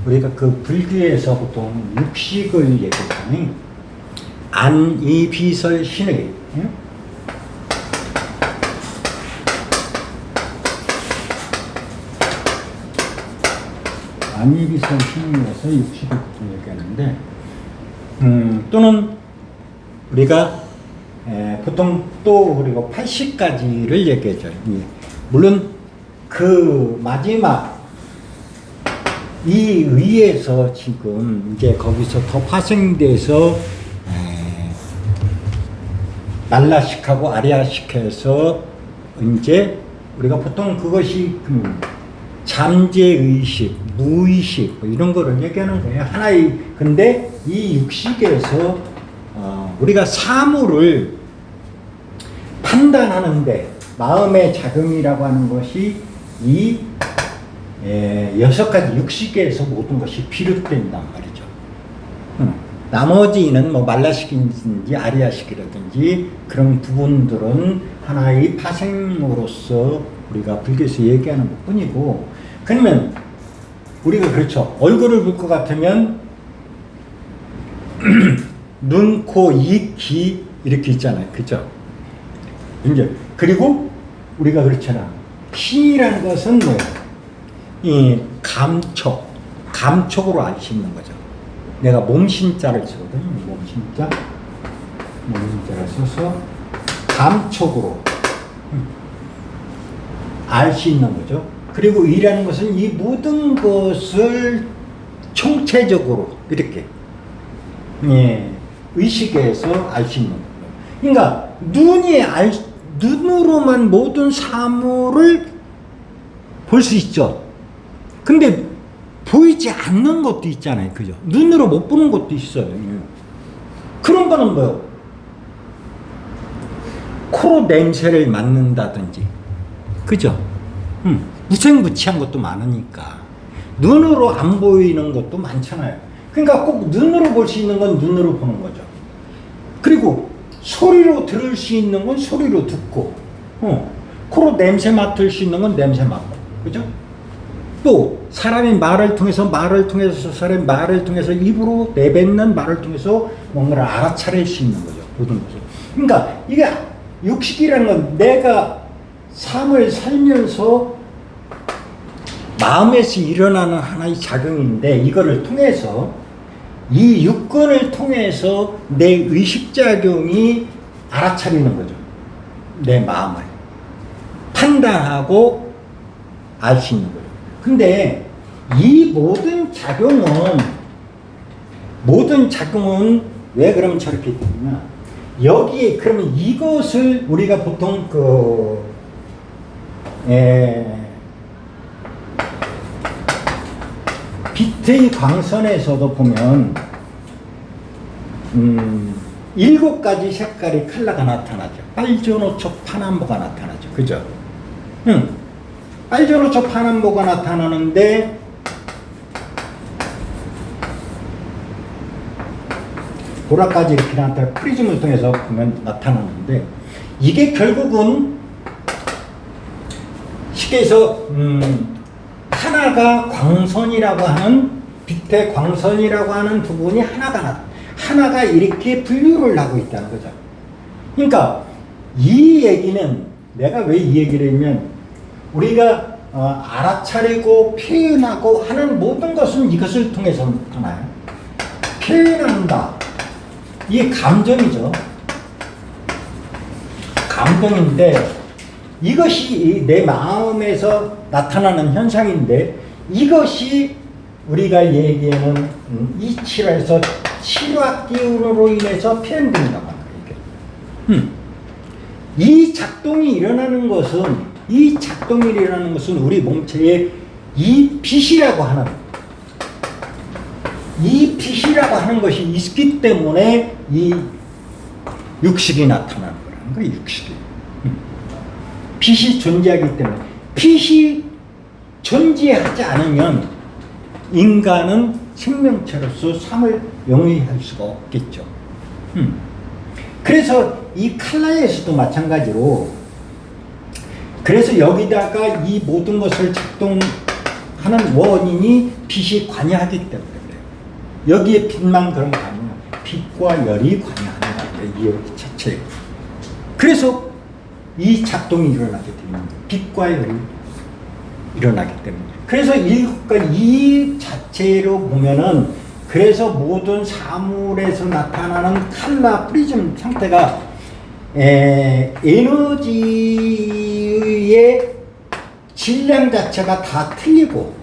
우리가 그 불교에서 보통 육식을 얘기하잖아요. 안이비설 신의. 응? 안이비설 신의에서 육식을 보통 얘기하는데, 또는 우리가 보통 또 우리가 80가지를 얘기하죠. 물론 그 마지막 이 의에서 지금 이제 거기서 더 파생돼서 말라식하고 아리아식해서 이제 우리가 보통 그것이 잠재의식, 무의식 뭐 이런 거를 얘기하는 거예요. 하나의 근데 이 육식에서 우리가 사물을 판단하는데 마음의 작용이라고 하는 것이 이 6가지 육식에서 모든 것이 비롯된단 말이죠. 나머지는 뭐 말라식이든지 아리아식이라든지 그런 부분들은 하나의 파생으로서 우리가 불교에서 얘기하는 것 뿐이고, 그러면 우리가 그렇죠. 얼굴을 볼 것 같으면 눈, 코, 입, 귀 이렇게 있잖아요. 그죠? 이제 그리고 우리가 그렇잖아. 신이라는 것은 뭐예요? 이 감촉으로 알 수 있는 거죠. 내가 몸신자를 쓰거든요. 몸신자를 써서 감촉으로 알 수 있는 거죠. 그리고 의라는 것은 이 모든 것을 총체적으로 이렇게 의식에서 알 수 있는 거예요. 그러니까 눈으로만 모든 사물을 볼 수 있죠. 근데 보이지 않는 것도 있잖아요. 그죠? 눈으로 못 보는 것도 있어요. 그런 거는 뭐요? 코로 냄새를 맡는다든지, 그죠? 무색무취한 것도 많으니까. 눈으로 안 보이는 것도 많잖아요. 그러니까 꼭 눈으로 볼 수 있는 건 눈으로 보는 거죠. 그리고 소리로 들을 수 있는 건 소리로 듣고, 코로 냄새 맡을 수 있는 건 냄새 맡고, 그죠? 또 사람이 말을 통해서 사람이 말을 통해서 입으로 내뱉는 말을 통해서 뭔가를 알아차릴 수 있는 거죠. 모든 것을. 그러니까 이게 육식이라는 건 내가 삶을 살면서 마음에서 일어나는 하나의 작용인데, 이거를 통해서 이 육근을 통해서 내 의식작용이 알아차리는 거죠. 내 마음을 판단하고 알 수 있는 거죠. 근데 이 모든 작용은 왜 그러면 저렇게 되냐? 여기에 그러면 이것을 우리가 보통 빛의 광선에서도 보면 7가지 색깔의 컬러가 나타나죠. 빨주노초 파남보가 나타나죠. 그죠? 빨주노초 파남보가 나타나는데, 보라까지 이렇게 나타나 프리즘을 통해서 보면 나타나는데, 이게 결국은 쉽게 해서 하나가 광선이라고 하는, 빛의 광선이라고 하는 부분이 하나가 이렇게 분류를 하고 있다는 거죠. 그러니까 이 얘기는, 내가 왜 이 얘기를 했냐면, 우리가 알아차리고 표현하고 하는 모든 것은 이것을 통해서 나타나요. 표현한다. 이게 감정이죠. 감정인데, 이것이 내 마음에서 나타나는 현상인데, 이것이 우리가 얘기하는 이치라에서 칠화 기운으로 인해서 표현된다고 합니다. 이 작동이 일어나는 것은 우리 몸체에 이 빛이라고 하는 것이 있기 때문에 이 육식이 나타나는 거라는 거예요. 육식이. 빛이 존재하기 때문에. 빛이 존재하지 않으면 인간은 생명체로서 삶을 영위할 수가 없겠죠. 그래서 이 칼라에서도 마찬가지로, 그래서 여기다가 이 모든 것을 작동하는 하는 원인이 빛이 관여하기 때문에 그래요. 여기에 빛만 그런 거 아니에요. 빛과 열이 관여한다는 거예요. 이 열 자체. 그래서 이 작동이 일어나게 되는 거예요. 빛과 열이 일어나기 때문에. 그래서 이 자체로 보면은 그래서 모든 사물에서 나타나는 칼라 프리즘 상태가 에너지의 질량 자체가 다 틀리고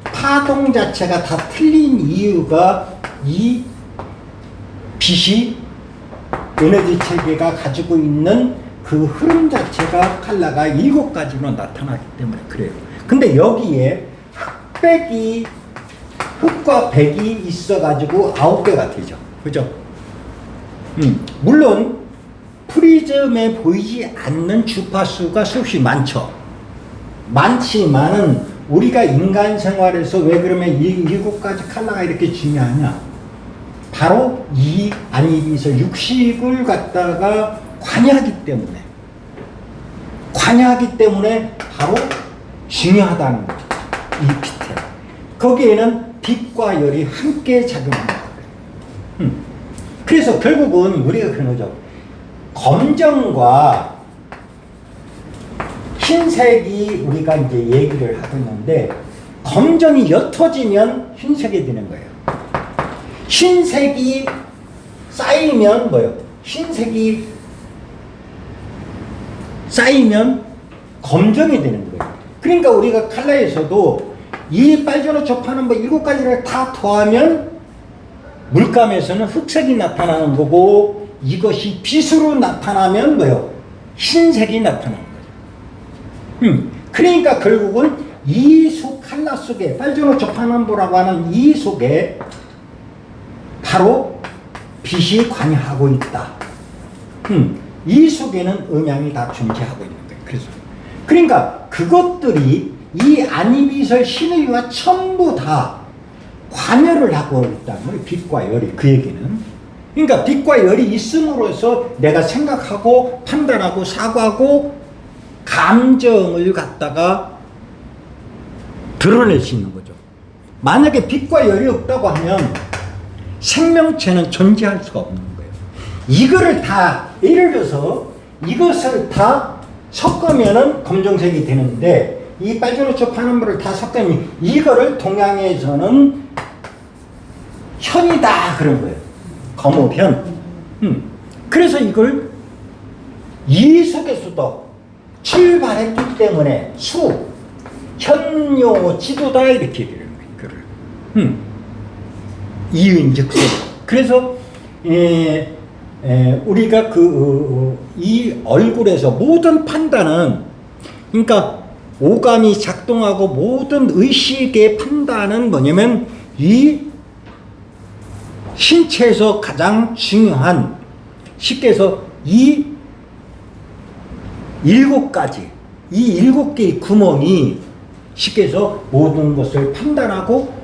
파동 자체가 다 틀린 이유가 이 빛이 에너지 체계가 가지고 있는 그 흐름 자체가 칼라가 7가지로 나타나기 때문에 그래요. 근데 여기에 흑과 백이 있어가지고 9개가 되죠. 그죠? 물론 프리즘에 보이지 않는 주파수가 수없이 많지만은 우리가 인간 생활에서 왜 그러면 7가지 칼라가 이렇게 중요하냐? 바로 이 안입에서 육식을 갖다가 관여하기 때문에 바로 중요하다는 거죠. 이 빛에. 거기에는 빛과 열이 함께 작용하는 거예요. 그래서 결국은 우리가 그런 거죠. 검정과 흰색이 우리가 이제 얘기를 하고 있는데 검정이 옅어지면 흰색이 되는 거예요. 흰색이 쌓이면 뭐예요? 흰색이 쌓이면 검정이 되는 거예요. 그러니까 우리가 칼라에서도 이 빨주노초 파는 7가지를 다 더하면 물감에서는 흑색이 나타나는 거고 이것이 빛으로 나타나면 뭐예요? 흰색이 나타나는 거죠. 그러니까 결국은 이 칼라 속에 빨주노초 파남보라고 하는 이 속에 바로 빛이 관여하고 있다. 이 속에는 음양이 다 존재하고 있는 거예요. 그러니까 그것들이 이 안이비설 신의와 전부 다 관여를 하고 있다는 거예요. 빛과 열이. 그 얘기는. 그러니까 빛과 열이 있음으로써 내가 생각하고 판단하고 사고하고 감정을 갖다가 드러낼 수 있는 거죠. 만약에 빛과 열이 없다고 하면 생명체는 존재할 수가 없는 거예요. 이거를 다 예를 들어서 이것을 다 섞으면은 검정색이 되는데 이 빨주노초 파남보를 다 섞으면 이거를 동양에서는 현이다 그런 거예요. 검호현. 그래서 이걸 이 속에서도 출발했기 때문에 현요 지도다 이렇게 되는 거예요. 이은즉슨. 그래서 우리가 이 얼굴에서 모든 판단은 그러니까 오감이 작동하고 모든 의식의 판단은 뭐냐면 이 신체에서 가장 중요한 쉽게 해서 이 7개의 구멍이 쉽게 해서 모든 것을 판단하고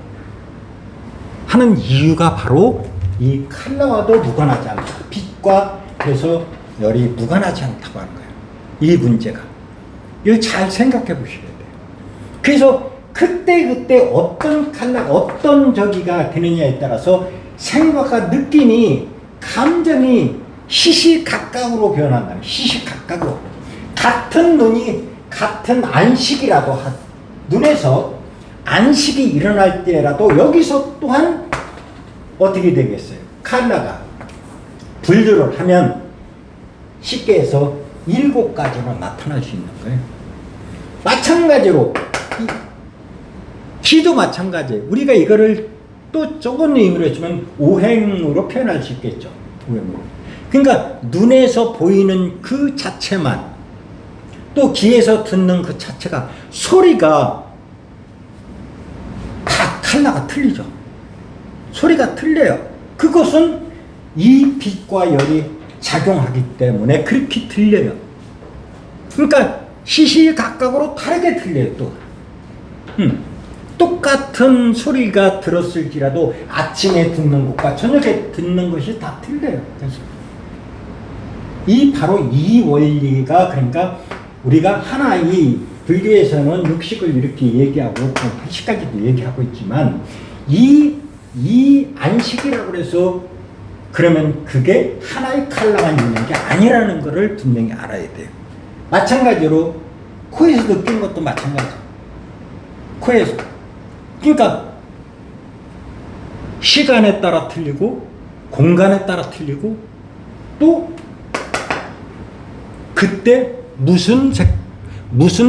하는 이유가 바로 이 칼라와도 무관하지 않다. 빛과 그래서 열이 무관하지 않다고 하는 거예요. 이 문제가. 이거 잘 생각해 보셔야 돼요. 그래서 그때 어떤 칼라가 어떤 저기가 되느냐에 따라서 생각과 느낌이 감정이 시시각각으로 변한다. 시시각각으로. 같은 눈이 같은 안식이라도 눈에서 안식이 일어날 때라도 여기서 또한 어떻게 되겠어요? 칼라가 분류를 하면 쉽게 해서 7가지로 나타날 수 있는 거예요. 마찬가지로 기도 마찬가지예요. 우리가 이거를 또 좁은 의미로 했지만 오행으로 표현할 수 있겠죠. 오행으로. 그러니까 눈에서 보이는 그 자체만 또 귀에서 듣는 그 자체가 소리가 다 칼라가 틀리죠. 소리가 틀려요. 그것은 이 빛과 열이 작용하기 때문에 그렇게 들려요. 그러니까 시시각각으로 다르게 들려요. 또 똑같은 소리가 들었을지라도 아침에 듣는 것과 저녁에 듣는 것이 다 틀려요. 그래서 바로 이 원리가 그러니까 우리가 하나의 불교에서는 육식을 이렇게 얘기하고 또 8식까지도 얘기하고 있지만 이 안식이라고 해서 그러면 그게 하나의 칼라만 있는 게 아니라는 것을 분명히 알아야 돼요. 마찬가지로 코에서 느낀 것도 마찬가지예요. 코에서. 그러니까 시간에 따라 틀리고 공간에 따라 틀리고 또 그때 무슨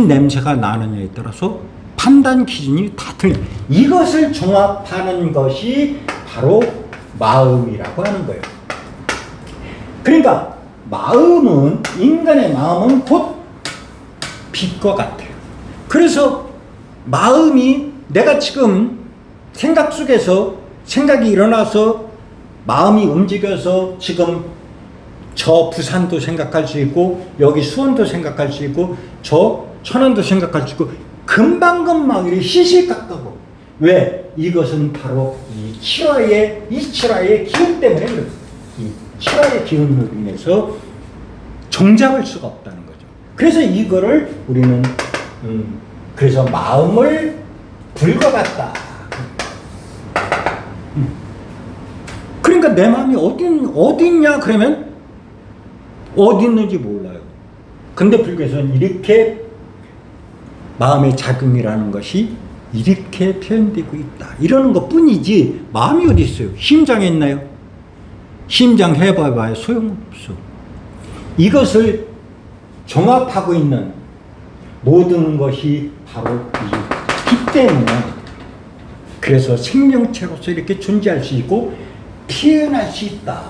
냄새가 나느냐에 따라서 판단 기준이 다 틀려. 이것을 종합하는 것이 바로 마음이라고 하는 거예요. 그러니까 인간의 마음은 곧 빛과 같아요. 그래서 마음이 내가 지금 생각 속에서 생각이 일어나서 마음이 움직여서 지금 저 부산도 생각할 수 있고 여기 수원도 생각할 수 있고 저 천안도 생각할 수 있고 금방금방 이렇게 시시각각하고 왜? 이것은 바로 이 칠화의 기운 때문에 그래요. 이 칠화의 기운으로 인해서 종잡을 수가 없다는 거죠. 그래서 이거를 우리는 그래서 마음을 불과 같다. 그러니까 내 마음이 어디 있냐 그러면 어디 있는지 몰라요. 근데 불교에서는 이렇게 마음의 작용이라는 것이 이렇게 표현되고 있다. 이러는 것 뿐이지 마음이 어디 있어요? 심장에 있나요? 심장 해봐야 소용없어. 이것을 종합하고 있는 모든 것이 바로 이 피 때문에 그래서 생명체로서 이렇게 존재할 수 있고 표현할 수 있다.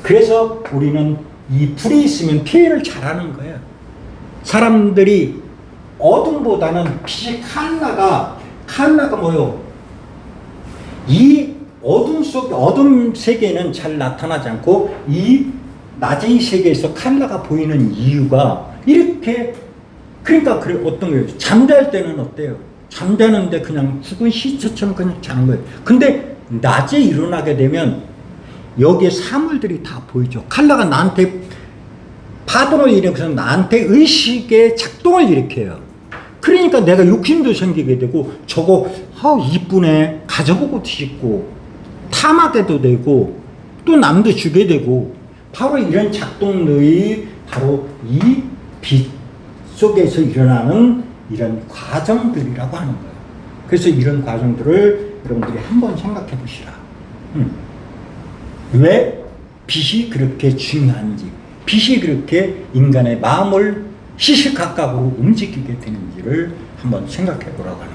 그래서 우리는 이 불이 있으면 표현을 잘하는 거예요. 사람들이 어둠보다는 빛이 칼라가 뭐요? 이 어둠 세계는 잘 나타나지 않고 이 낮의 세계에서 칼라가 보이는 이유가 이렇게 그러니까 그래 어떤 거예요? 잠잘 때는 어때요? 잠자는데 그냥 죽은 시체처럼 그냥 자는 거예요. 근데 낮에 일어나게 되면 여기에 사물들이 다 보이죠. 칼라가 나한테 파동을 일으켜서 나한테 의식의 작동을 일으켜요. 그러니까 내가 욕심도 생기게 되고 저거 이쁘네 가져보고 싶고 탐하게도 되고 또 남도 주게 되고 바로 이런 작동들이 바로 이 빛 속에서 일어나는 이런 과정들이라고 하는 거예요. 그래서 이런 과정들을 여러분들이 한번 생각해 보시라. 왜 빛이 그렇게 중요한지, 빛이 그렇게 인간의 마음을 시시각각으로 움직이게 되는지를 한번 생각해 보라고 하는 거예요.